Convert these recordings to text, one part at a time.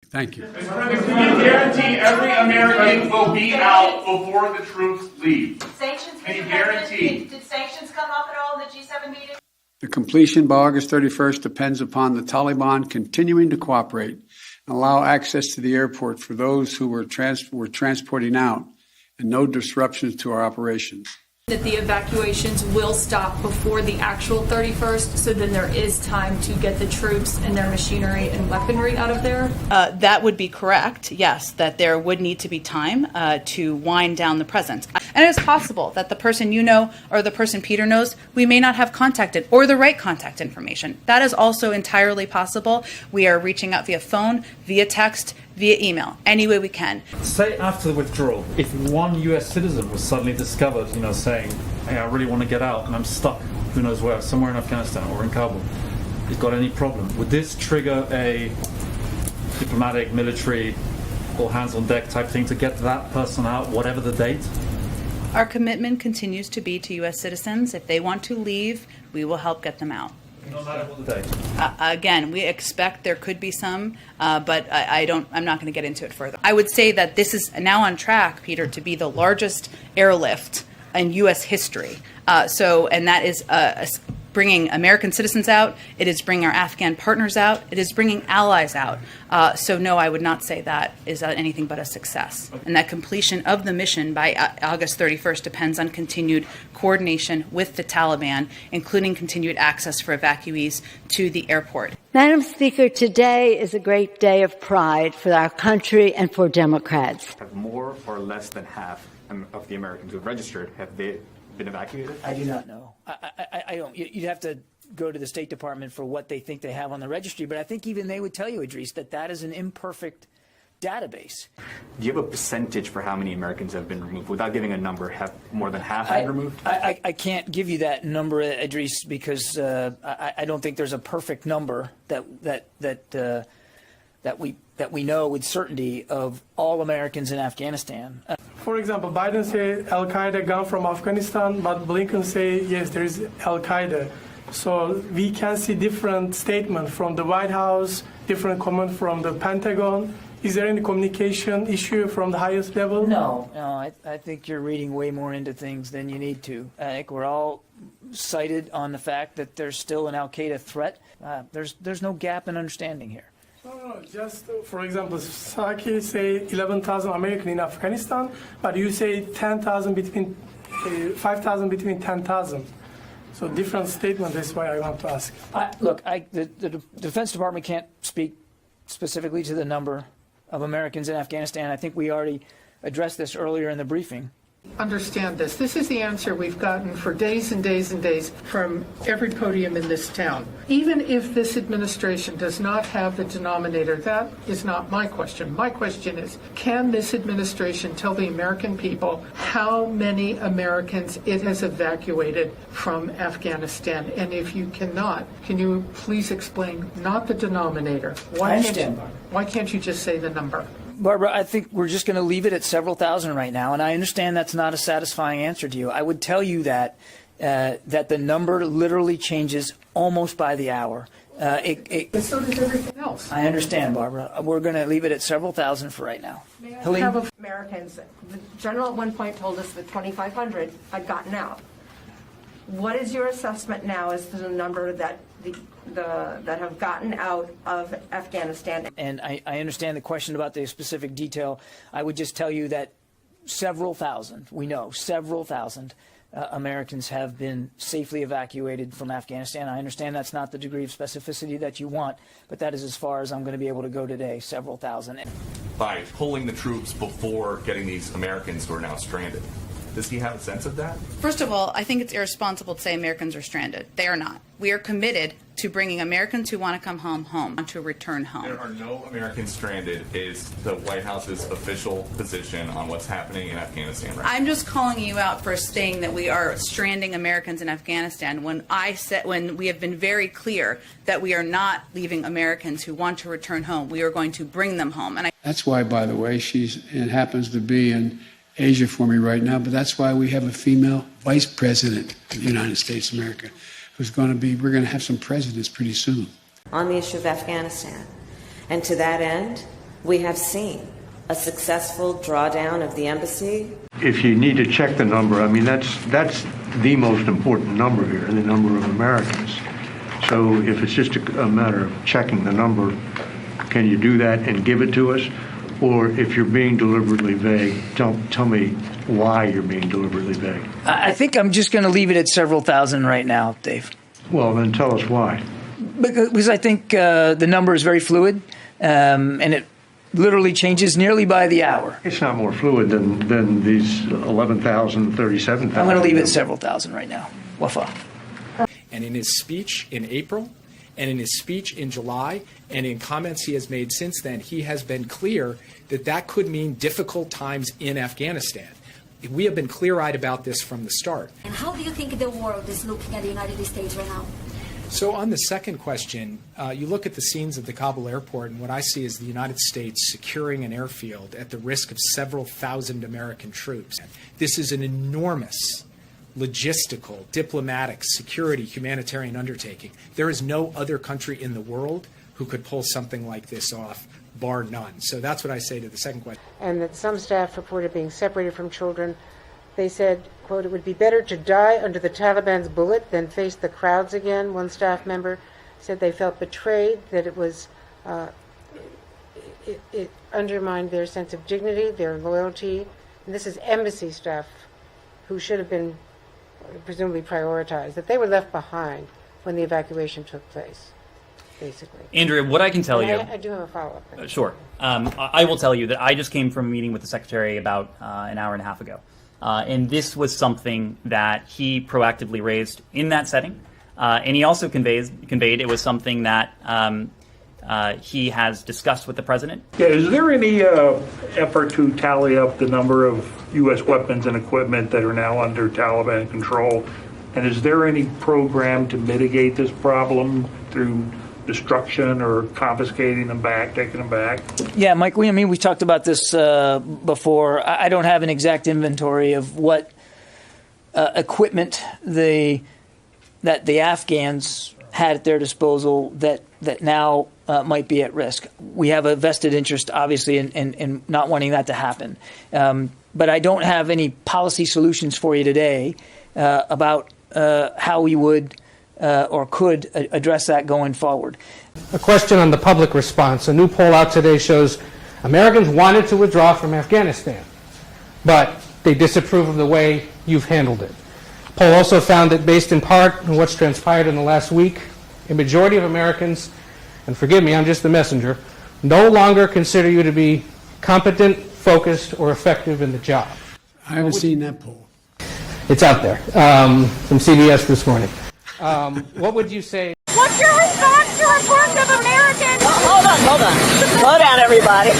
Thank you. Mr. President, can you guarantee every American will be out before the troops leave? Sanctions, Can you guarantee? Did sanctions come up at all in the G7 meeting? The completion by August 31st depends upon the Taliban continuing to cooperate and allow access to the airport for those who were transporting out and no disruptions to our operations. That the evacuations will stop before the actual 31st, so then there is time to get the troops and their machinery and weaponry out of there? That would be correct, yes, that there would need to be time to wind down the presence. And it is possible that the person you know or the person Peter knows, we may not have contacted or the right contact information. That is also entirely possible. We are reaching out via phone, via text, via email, any way we can. Say after the withdrawal, if one US citizen was suddenly discovered, saying, hey, I really want to get out and I'm stuck, who knows where, somewhere in Afghanistan or in Kabul, has got any problem, would this trigger a diplomatic, military, all hands on deck type thing to get that person out, whatever the date? Our commitment continues to be to US citizens. If they want to leave, we will help get them out. No matter what the date. Again, we expect there could be some, but I'm not going to get into it further. I would say that this is now on track, Peter, to be the largest airlift in U.S. history. And that is bringing American citizens out. It is bringing our Afghan partners out. It is bringing allies out. So no, I would not say that is anything but a success. And that completion of the mission by August 31st depends on continued coordination with the Taliban, including continued access for evacuees to the airport. Madam Speaker, today is a great day of pride for our country and for Democrats. Have more or less than half of the Americans who have registered, have they been evacuated? I do not know. I don't. You'd have to go to the State Department for what they think they have on the registry, but I think even they would tell you, Idris, that is an imperfect database. Do you have a percentage for how many Americans have been removed? Without giving a number, have more than half been removed? I can't give you that number, Idris, because I don't think there's a perfect number that we know with certainty of all Americans in Afghanistan. For example, Biden say Al-Qaeda gone from Afghanistan, but Blinken say, yes, there is Al-Qaeda. So we can see different statements from the White House, different comment from the Pentagon. Is there any communication issue from the highest level? No, I think you're reading way more into things than you need to. I think we're all cited on the fact that there's still an Al-Qaeda threat. There's no gap in understanding here. No, just for example, Psaki say 11,000 American in Afghanistan, but you say 10,000 between 5,000 between 10,000. So different statement. That's why I want to ask. The Defense Department can't speak specifically to the number of Americans in Afghanistan. I think we already addressed this earlier in the briefing. Understand this. This is the answer we've gotten for days and days and days from every podium in this town. Even if this administration does not have the denominator, that is not my question. My question is, can this administration tell the American people how many Americans it has evacuated from Afghanistan? And if you cannot, can you please explain not the denominator? Why can't you just say the number? Barbara, I think we're just going to leave it at several thousand right now, and I understand that's not a satisfying answer to you. I would tell you that the number literally changes almost by the hour. But so does everything else. I understand, Barbara. We're going to leave it at several thousand for right now. Americans, the general at one point told us that 2,500 had gotten out. What is your assessment now as to the number that have gotten out of Afghanistan? And I understand the question about the specific detail. I would just tell you that several thousand Americans have been safely evacuated from Afghanistan. I understand that's not the degree of specificity that you want, but that is as far as I'm going to be able to go today, several thousand. By pulling the troops before getting these Americans who are now stranded. Does he have a sense of that? First of all, I think it's irresponsible to say Americans are stranded. They are not. We are committed to bringing Americans who want to come home, to return home. There are no Americans stranded is the White House's official position on what's happening in Afghanistan right now. I'm just calling you out for saying that we are stranding Americans in Afghanistan when we have been very clear that we are not leaving Americans who want to return home. We are going to bring them home. That's why, by the way, it happens to be in Asia for me right now, but that's why we have a female vice president of the United States of America who's we're going to have some presidents pretty soon. On the issue of Afghanistan. And to that end, we have seen a successful drawdown of the embassy. If you need to check the number, I mean, that's the most important number here, the number of Americans. So if it's just a matter of checking the number, can you do that and give it to us? Or if you're being deliberately vague, tell me why you're being deliberately vague. I think I'm just going to leave it at several thousand right now, Dave. Well, then tell us why. Because I think the number is very fluid, and it literally changes nearly by the hour. It's not more fluid than these 11,000, 37,000. I'm going to leave it at several thousand right now. Wafa. And in his speech in April, and in his speech in July, and in comments he has made since then, he has been clear that that could mean difficult times in Afghanistan. We have been clear-eyed about this from the start. And how do you think the world is looking at the United States right now? So on the second question, you look at the scenes at the Kabul airport, and what I see is the United States securing an airfield at the risk of several thousand American troops. This is an enormous logistical, diplomatic, security, humanitarian undertaking. There is no other country in the world who could pull something like this off, bar none. So that's what I say to the second question. And that some staff reported being separated from children. They said, quote, "It would be better to die under the Taliban's bullet than face the crowds again." One staff member said they felt betrayed, that it was it undermined their sense of dignity, their loyalty. And this is embassy staff who should have been presumably prioritized, that they were left behind when the evacuation took place, basically. Andrea, what I can tell you... I do have a follow-up. Sure. I will tell you that I just came from a meeting with the Secretary about an hour and a half ago. And this was something that he proactively raised in that setting. And he also conveyed it was something that he has discussed with the President. Yeah, is there any effort to tally up the number of U.S. weapons and equipment that are now under Taliban control? And is there any program to mitigate this problem through destruction or confiscating them back, taking them back? Yeah, Mike, we talked about this before. I don't have an exact inventory of what equipment that the Afghans had at their disposal that now might be at risk. We have a vested interest, obviously, in not wanting that to happen. But I don't have any policy solutions for you today about how we would or could address that going forward. A question on the public response. A new poll out today shows Americans wanted to withdraw from Afghanistan, but they disapprove of the way you've handled it. The poll also found that based in part on what's transpired in the last week, a majority of Americans, and forgive me, I'm just the messenger, no longer consider you to be competent, focused, or effective in the job. I haven't seen that poll. It's out there from CBS this morning. What would you say? What's your response to reports of Americans? Hold on. Slow down, everybody.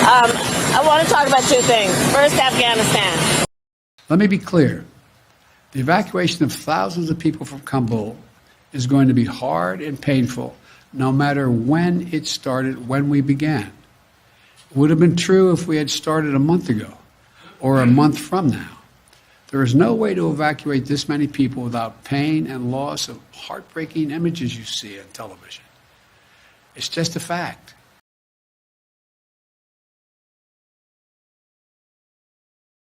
I want to talk about two things. First, Afghanistan. Let me be clear. The evacuation of thousands of people from Kabul is going to be hard and painful, no matter when it started, when we began. It would have been true if we had started a month ago or a month from now. There is no way to evacuate this many people without pain and loss of heartbreaking images you see on television. It's just a fact.